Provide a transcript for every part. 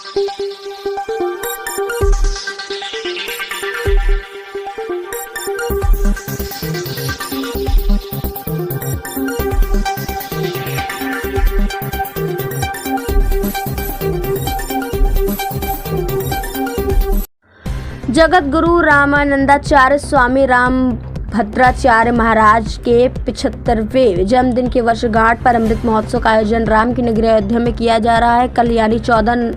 जगत गुरु रामानंदाचार्य स्वामी रामभद्राचार्य महाराज के 75वें जन्मदिन की वर्षगांठ पर अमृत महोत्सव का आयोजन राम की नगरी अयोध्या में किया जा रहा है। कल यानी 14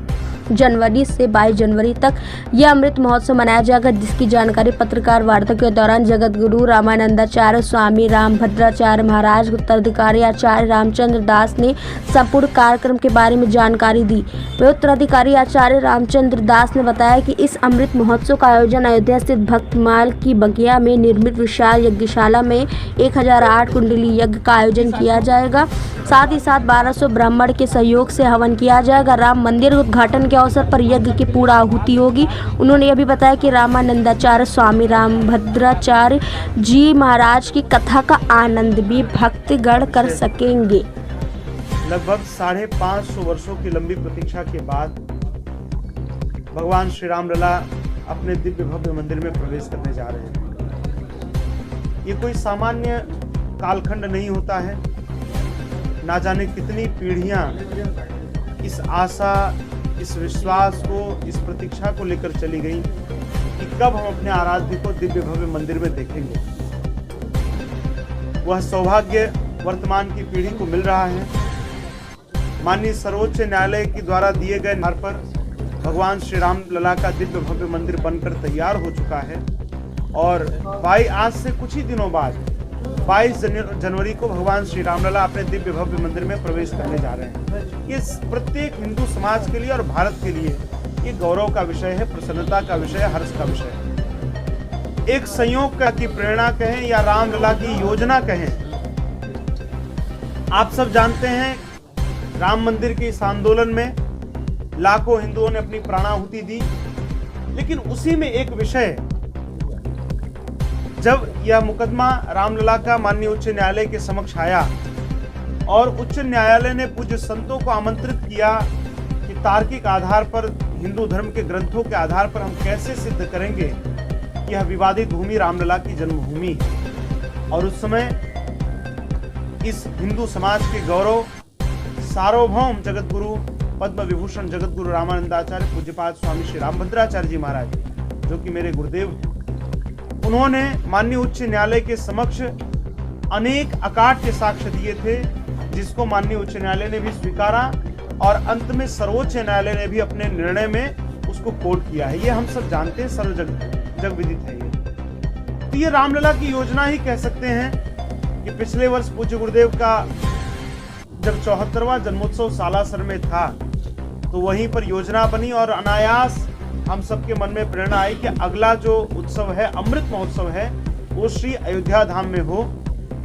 जनवरी से 22 जनवरी तक यह अमृत महोत्सव मनाया जाएगा, जिसकी जानकारी पत्रकार वार्ता के दौरान जगत गुरु रामानंदाचार्य स्वामी रामभद्राचार्य महाराज उत्तराधिकारी आचार्य रामचंद्र दास ने संपूर्ण कार्यक्रम के बारे में जानकारी दी। वे उत्तराधिकारी आचार्य रामचंद्र दास ने बताया कि इस अमृत महोत्सव का आयोजन अयोध्या स्थित भक्तमाल की बगिया में निर्मित विशाल यज्ञशाला में 1008 कुंडली यज्ञ का आयोजन किया जाएगा। साथ ही साथ 1200 ब्राह्मण के सहयोग से हवन किया जाएगा। राम मंदिर उद्घाटन के अवसर पर यज्ञ की पूर्ण आहुति होगी। उन्होंने यह भी बताया कि रामानंदाचार्य स्वामी रामभद्राचार्य जी महाराज की कथा का आनंद भी भक्तगण कर सकेंगे। लगभग 550 वर्षों की लंबी प्रतीक्षा के बाद भगवान श्री राम लला अपने दिव्य भव्य मंदिर में प्रवेश करने जा रहे हैं। ये कोई सामान्य कालखंड नहीं होता है। ना जाने कितनी पीढ़ियां इस आशा, इस विश्वास को, इस प्रतीक्षा को लेकर चली गई कि कब हम अपने आराध्य को दिव्य भव्य मंदिर में देखेंगे। वह सौभाग्य वर्तमान की पीढ़ी को मिल रहा है। माननीय सर्वोच्च न्यायालय के द्वारा दिए गए आधार पर भगवान श्री राम लला का दिव्य भव्य मंदिर बनकर तैयार हो चुका है और आज से कुछ ही दिनों बाद 22 जनवरी को भगवान श्री राम लला अपने दिव्य भव्य मंदिर में प्रवेश करने जा रहे हैं। ये प्रत्येक हिंदू समाज के लिए और भारत के लिए ये गौरव का विषय है, प्रसन्नता का विषय है, हर्ष का विषय है। एक संयोग की प्रेरणा कहें या राम लला की योजना कहें, आप सब जानते हैं राम मंदिर के इस आंदोलन में लाखों हिंदुओं ने अपनी प्राणाहुति दी। लेकिन उसी में एक विषय, जब यह मुकदमा रामलला का माननीय उच्च न्यायालय के समक्ष आया और उच्च न्यायालय ने पूज्य संतों को आमंत्रित किया कि तार्किक आधार पर, हिंदू धर्म के ग्रंथों के आधार पर हम कैसे सिद्ध करेंगे कि यह विवादित भूमि रामलला की जन्मभूमि है। और उस समय इस हिंदू समाज के गौरव सार्वभौम जगत गुरु पद्म विभूषण जगत गुरु रामानंदाचार्य पूज्यपाद स्वामी श्री रामभद्राचार्य जी महाराज, जो कि मेरे गुरुदेव हैं, उन्होंने माननीय उच्च न्यायालय के समक्ष अनेक अकाट्य साक्ष्य दिए थे, जिसको माननीय उच्च न्यायालय ने भी स्वीकारा और अंत में सर्वोच्च न्यायालय ने भी अपने निर्णय में उसको कोट किया है। ये हम सब जानते हैं, सर्व जग विदित है ये। तो ये रामलला की योजना ही कह सकते हैं कि पिछले वर्ष पूज्य गुरुदेव का जब 74वां जन्मोत्सव सालासर में था तो वहीं पर योजना बनी और अनायास हम सबके मन में प्रेरणा आई कि अगला जो उत्सव है, अमृत महोत्सव है, वो श्री अयोध्या धाम में हो।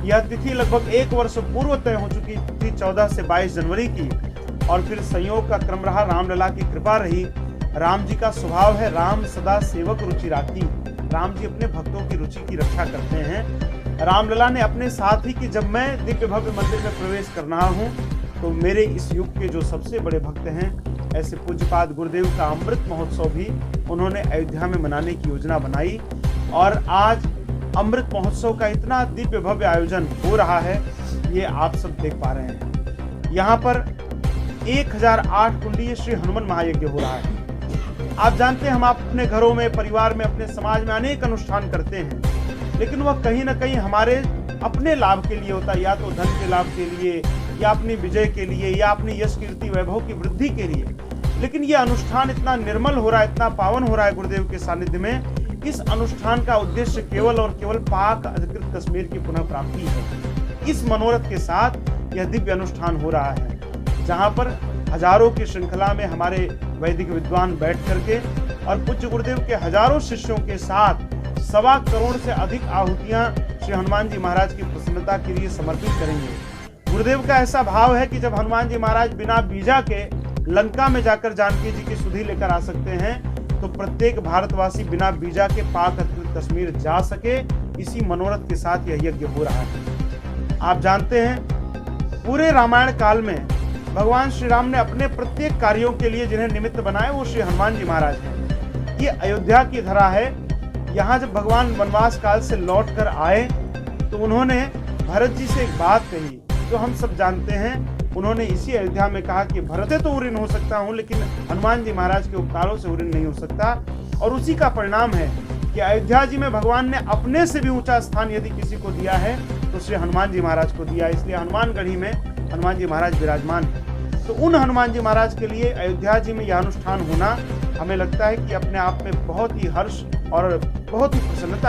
यह तिथि लगभग 1 वर्ष पूर्व तय हो चुकी थी, 14 से 22 जनवरी की, और फिर संयोग का क्रम रहा, रामलला की कृपा रही। राम जी का स्वभाव है राम सदा सेवक रुचि राखी। राम जी अपने भक्तों की रुचि की रक्षा करते हैं। रामलला ने अपने साथ ही कि जब मैं दिव्य भव्य मंदिर में प्रवेश कर रहा हूँ तो मेरे इस युग के जो सबसे बड़े भक्त हैं, ऐसे पूज्यपाद गुरुदेव का अमृत महोत्सव भी उन्होंने अयोध्या में मनाने की योजना बनाई। और आज अमृत महोत्सव का इतना दिव्य भव्य आयोजन हो रहा है, ये आप सब देख पा रहे हैं। यहाँ पर 1008 कुंडलीय श्री हनुमान महायज्ञ हो रहा है। आप जानते हैं, हम अपने घरों में, परिवार में, अपने समाज में अनेक अनुष्ठान करते हैं, लेकिन वह कहीं ना कहीं हमारे अपने लाभ के लिए होता है, या तो धन के लाभ के लिए, या अपनी विजय के लिए, या अपनी यश कीर्ति वैभव की वृद्धि के लिए। लेकिन यह अनुष्ठान इतना निर्मल हो रहा है, इतना पावन हो रहा है गुरुदेव के सानिध्य में। इस अनुष्ठान का उद्देश्य केवल और केवल पाक अधिकृत कश्मीर की पुनः प्राप्ति है। इस मनोरथ के साथ यह दिव्य अनुष्ठान हो रहा है, जहाँ पर हजारों की श्रृंखला में हमारे वैदिक विद्वान बैठ करके और पूज्य गुरुदेव के हजारों शिष्यों के साथ 1.25 करोड़ से अधिक आहुतियां श्री हनुमान जी महाराज की प्रसन्नता के लिए समर्पित करेंगे। गुरुदेव का ऐसा भाव है कि जब हनुमान जी महाराज बिना बीजा के लंका में जाकर जानकी जी की सुधि लेकर आ सकते हैं, तो प्रत्येक भारतवासी बिना बीजा के पाक अधिकृत कश्मीर जा सके, इसी मनोरथ के साथ यह यज्ञ हो रहा है। आप जानते हैं, पूरे रामायण काल में भगवान श्री राम ने अपने प्रत्येक कार्यों के लिए जिन्हें निमित्त बनाए वो श्री हनुमान जी महाराज हैं। ये अयोध्या की धरा है। यहाँ जब भगवान वनवास काल से लौट कर आए तो उन्होंने भरत जी से एक बात कही जो हम सब जानते हैं। उन्होंने इसी अयोध्या में कहा कि भरत से तो उऋण हो सकता हूँ, लेकिन हनुमान जी महाराज के उपकारों से उऋण नहीं हो सकता। और उसी का परिणाम है कि अयोध्या जी में भगवान ने अपने से भी ऊंचा स्थान यदि किसी को दिया है तो श्री हनुमान जी महाराज को दिया। इसलिए हनुमानगढ़ी में हनुमान जी महाराज विराजमान है। तो उन हनुमान जी महाराज के लिए अयोध्या जी में यह अनुष्ठान होना हमें लगता है कि अपने आप में बहुत ही हर्ष और बहुत ही प्रसन्नता